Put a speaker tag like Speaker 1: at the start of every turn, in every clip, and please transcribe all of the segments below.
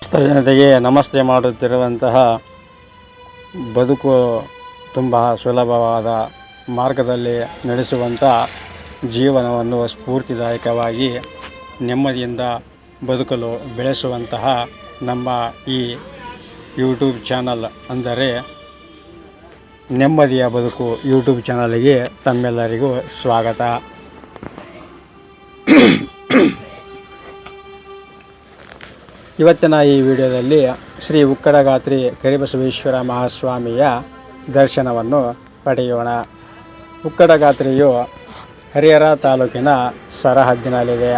Speaker 1: ಜನತೆಗೆ ನಮಸ್ತೆ ಮಾಡುತ್ತಿರುವಂತಹ ಬದುಕು ತುಂಬ ಸುಲಭವಾದ ಮಾರ್ಗದಲ್ಲಿ ನಡೆಸುವಂಥ ಜೀವನವನ್ನು ಸ್ಫೂರ್ತಿದಾಯಕವಾಗಿ ನೆಮ್ಮದಿಯಿಂದ ಬದುಕಲು ಬೆಳೆಸುವಂತಹ ನಮ್ಮ ಈ ಯೂಟ್ಯೂಬ್ ಚಾನಲ್ ಅಂದರೆ ನೆಮ್ಮದಿಯ ಬದುಕು ಯೂಟ್ಯೂಬ್ ಚಾನಲ್ಗೆ ತಮ್ಮೆಲ್ಲರಿಗೂ ಸ್ವಾಗತ. ಇವತ್ತಿನ ಈ ವಿಡಿಯೋದಲ್ಲಿ ಶ್ರೀ ಉಕ್ಕಡಗಾತ್ರಿ ಕರಿಬಸವೇಶ್ವರ ಮಹಾಸ್ವಾಮಿಯ ದರ್ಶನವನ್ನು ಪಡೆಯೋಣ. ಉಕ್ಕಡಗಾತ್ರಿಯು ಹರಿಹರ ತಾಲೂಕಿನ ಸರಹದ್ದಿನಲ್ಲಿದೆ.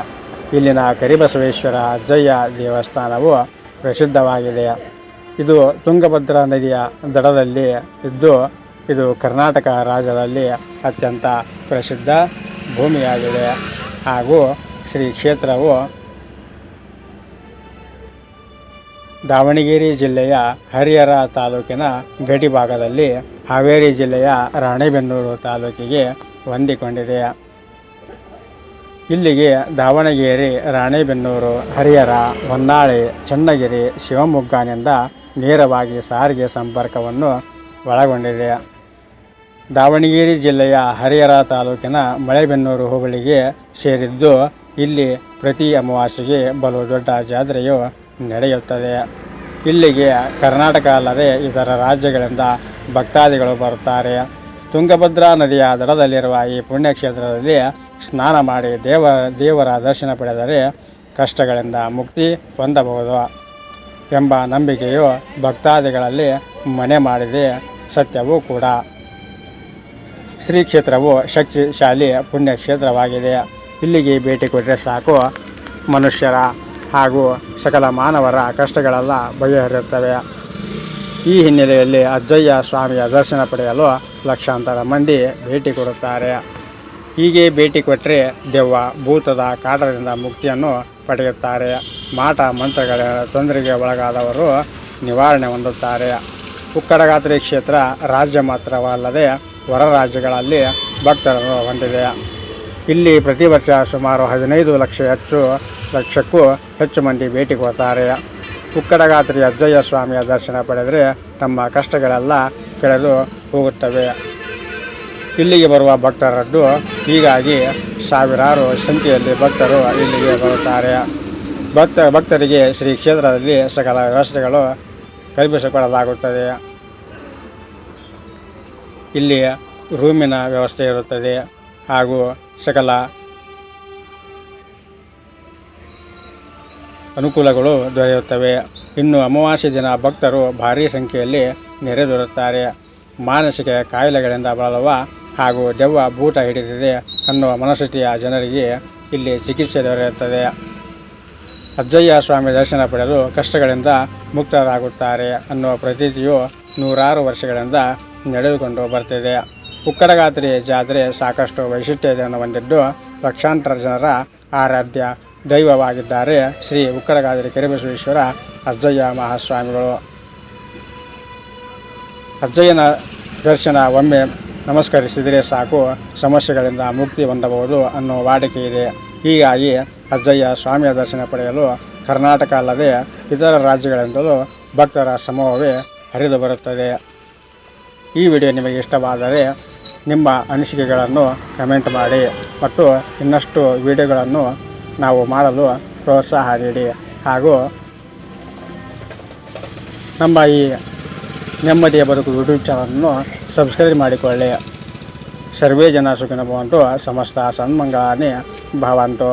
Speaker 1: ಇಲ್ಲಿನ ಕರಿಬಸವೇಶ್ವರ ಅಜ್ಜಯ್ಯ ದೇವಸ್ಥಾನವು ಪ್ರಸಿದ್ಧವಾಗಿದೆ. ಇದು ತುಂಗಭದ್ರಾ ನದಿಯ ದಡದಲ್ಲಿ ಇದ್ದು ಇದು ಕರ್ನಾಟಕ ರಾಜ್ಯದಲ್ಲಿ ಅತ್ಯಂತ ಪ್ರಸಿದ್ಧ ಭೂಮಿಯಾಗಿದೆ. ಹಾಗೂ ಶ್ರೀ ಕ್ಷೇತ್ರವು ದಾವಣಗೆರೆ ಜಿಲ್ಲೆಯ ಹರಿಹರ ತಾಲೂಕಿನ ಗಡಿ ಭಾಗದಲ್ಲಿ ಹಾವೇರಿ ಜಿಲ್ಲೆಯ ರಾಣೆಬೆನ್ನೂರು ತಾಲೂಕಿಗೆ ಹೊಂದಿಕೊಂಡಿದೆ. ಇಲ್ಲಿಗೆ ದಾವಣಗೆರೆ, ರಾಣೆಬೆನ್ನೂರು, ಹರಿಹರ, ಹೊನ್ನಾಳಿ, ಚನ್ನಗಿರಿ, ಶಿವಮೊಗ್ಗನಿಂದ ನೇರವಾಗಿ ಸಾರಿಗೆ ಸಂಪರ್ಕವನ್ನು ಒಳಗೊಂಡಿದೆ. ದಾವಣಗೆರೆ ಜಿಲ್ಲೆಯ ಹರಿಹರ ತಾಲೂಕಿನ ಮಳೆಬೆನ್ನೂರು ಹೋಬಳಿಗೆ ಸೇರಿದ್ದು ಇಲ್ಲಿ ಪ್ರತಿ ಅಮಾವಾಸ್ಯೆಗೆ ಬಲು ದೊಡ್ಡ ಜಾತ್ರೆಯು ನಡೆಯುತ್ತದೆ. ಇಲ್ಲಿಗೆ ಕರ್ನಾಟಕ ಅಲ್ಲದೆ ಇತರ ರಾಜ್ಯಗಳಿಂದ ಭಕ್ತಾದಿಗಳು ಬರುತ್ತಾರೆ. ತುಂಗಭದ್ರಾ ನದಿಯ ದಡದಲ್ಲಿರುವ ಈ ಪುಣ್ಯಕ್ಷೇತ್ರದಲ್ಲಿ ಸ್ನಾನ ಮಾಡಿ ದೇವರ ದರ್ಶನ ಪಡೆದರೆ ಕಷ್ಟಗಳಿಂದ ಮುಕ್ತಿ ಹೊಂದಬಹುದು ಎಂಬ ನಂಬಿಕೆಯು ಭಕ್ತಾದಿಗಳಲ್ಲಿ ಮನೆ ಮಾಡಿದೆ. ಸತ್ಯವೂ ಕೂಡ. ಶ್ರೀ ಕ್ಷೇತ್ರವು ಶಕ್ತಿಶಾಲಿ ಪುಣ್ಯಕ್ಷೇತ್ರವಾಗಿದೆ. ಇಲ್ಲಿಗೆ ಭೇಟಿ ಕೊಟ್ಟರೆ ಸಾಕು, ಮನುಷ್ಯರ ಹಾಗೂ ಸಕಲ ಮಾನವರ ಕಷ್ಟಗಳೆಲ್ಲ ಬಗೆಹರಿಯುತ್ತವೆ. ಈ ಹಿನ್ನೆಲೆಯಲ್ಲಿ ಅಜ್ಜಯ್ಯ ಸ್ವಾಮಿಯ ದರ್ಶನ ಪಡೆಯಲು ಲಕ್ಷಾಂತರ ಮಂದಿ ಭೇಟಿ ಕೊಡುತ್ತಾರೆ. ಹೀಗೆ ಭೇಟಿ ಕೊಟ್ಟರೆ ದೆವ್ವ ಭೂತದ ಕಾಟದಿಂದ ಮುಕ್ತಿಯನ್ನು ಪಡೆಯುತ್ತಾರೆ. ಮಾಟ ಮಂತ್ರಗಳ ತೊಂದರೆಗೆ ಒಳಗಾದವರು ನಿವಾರಣೆ ಹೊಂದುತ್ತಾರೆ. ಉಕ್ಕಡಗಾತ್ರಿ ಕ್ಷೇತ್ರ ರಾಜ್ಯ ಮಾತ್ರವಲ್ಲದೆ ಹೊರ ರಾಜ್ಯಗಳಲ್ಲಿ ಭಕ್ತರನ್ನು ಹೊಂದಿದೆ. ಇಲ್ಲಿ ಪ್ರತಿ ವರ್ಷ ಸುಮಾರು 15 ಲಕ್ಷಕ್ಕೂ ಹೆಚ್ಚು ಮಂದಿ ಭೇಟಿ ಕೊಡ್ತಾರೆ. ಉಕ್ಕಡಗಾತ್ರಿ ಅಜ್ಜಯ್ಯ ಸ್ವಾಮಿಯ ದರ್ಶನ ಪಡೆದರೆ ತಮ್ಮ ಕಷ್ಟಗಳೆಲ್ಲ ಕಳೆದು ಹೋಗುತ್ತವೆ. ಇಲ್ಲಿಗೆ ಬರುವ ಭಕ್ತರದ್ದು ಹೀಗಾಗಿ ಸಾವಿರಾರು ಸಂಖ್ಯೆಯಲ್ಲಿ ಭಕ್ತರು ಇಲ್ಲಿಗೆ ಬರುತ್ತಾರೆ. ಭಕ್ತರಿಗೆ ಶ್ರೀ ಕ್ಷೇತ್ರದಲ್ಲಿ ಸಕಲ ವ್ಯವಸ್ಥೆಗಳು ಕಲ್ಪಿಸಿಕೊಡಲಾಗುತ್ತದೆ. ಇಲ್ಲಿ ರೂಮಿನ ವ್ಯವಸ್ಥೆ ಇರುತ್ತದೆ ಹಾಗೂ ಸಕಲ ಅನುಕೂಲಗಳು ದೊರೆಯುತ್ತವೆ. ಇನ್ನು ಅಮಾವಾಸ್ಯೆ ದಿನ ಭಕ್ತರು ಭಾರೀ ಸಂಖ್ಯೆಯಲ್ಲಿ ನೆರೆದಿರುತ್ತಾರೆ. ಮಾನಸಿಕ ಕಾಯಿಲೆಗಳಿಂದ ಬಳಲುವ ಹಾಗೂ ದೆವ್ವ ಭೂತ ಹಿಡಿದಿದೆ ಅನ್ನುವ ಮನಸ್ಥಿತಿಯ ಜನರಿಗೆ ಇಲ್ಲಿ ಚಿಕಿತ್ಸೆ ದೊರೆಯುತ್ತದೆ. ಅಜ್ಜಯ್ಯ ಸ್ವಾಮಿ ದರ್ಶನ ಪಡೆದು ಕಷ್ಟಗಳಿಂದ ಮುಕ್ತರಾಗುತ್ತಾರೆ ಅನ್ನುವ ಪ್ರತೀತಿಯು ನೂರಾರು ವರ್ಷಗಳಿಂದ ನಡೆದುಕೊಂಡು ಬರ್ತಿದೆ. ಉಕ್ಕಡಗಾತ್ರಿ ಜಾತ್ರೆ ಸಾಕಷ್ಟು ವೈಶಿಷ್ಟ್ಯತೆಯನ್ನು ಹೊಂದಿದ್ದು ಲಕ್ಷಾಂತರ ಜನರ ಆರಾಧ್ಯ ದೈವವಾಗಿದ್ದಾರೆ ಶ್ರೀ ಉಕ್ಕಡಗಾತ್ರಿ ಕರಿಬಸವೇಶ್ವರ ಅಜ್ಜಯ್ಯ ಮಹಾಸ್ವಾಮಿಗಳು. ಅಜ್ಜಯ್ಯನ ದರ್ಶನ ಒಮ್ಮೆ ನಮಸ್ಕರಿಸಿದರೆ ಸಾಕು, ಸಮಸ್ಯೆಗಳಿಂದ ಮುಕ್ತಿ ಹೊಂದಬಹುದು ಅನ್ನೋ ವಾಡಿಕೆ ಇದೆ. ಹೀಗಾಗಿ ಅಜ್ಜಯ್ಯ ಸ್ವಾಮಿಯ ದರ್ಶನ ಪಡೆಯಲು ಕರ್ನಾಟಕ ಅಲ್ಲದೆ ಇತರ ರಾಜ್ಯಗಳಿಂದಲೂ ಭಕ್ತರ ಸಮೂಹವೇ ಹರಿದು ಬರುತ್ತದೆ. ಈ ವಿಡಿಯೋ ನಿಮಗೆ ಇಷ್ಟವಾದರೆ ನಿಮ್ಮ ಅನಿಸಿಕೆಗಳನ್ನು ಕಮೆಂಟ್ ಮಾಡಿ ಮತ್ತು ಇನ್ನಷ್ಟು ವಿಡಿಯೋಗಳನ್ನು ನಾವು ಮಾಡಲು ಪ್ರೋತ್ಸಾಹ ನೀಡಿ. ಹಾಗೂ ನಮ್ಮ ಈ ನೆಮ್ಮದಿಯ ಬದುಕು ಯೂಟ್ಯೂಬ್ ಚಾನಲನ್ನು ಸಬ್ಸ್ಕ್ರೈಬ್ ಮಾಡಿಕೊಳ್ಳಿ. ಸರ್ವೇ ಜನ ಸುಖಿನೋ ಭವಂತು, ಸಮಸ್ತ ಸನ್ಮಂಗಳಾನಿ ಭವಂತು.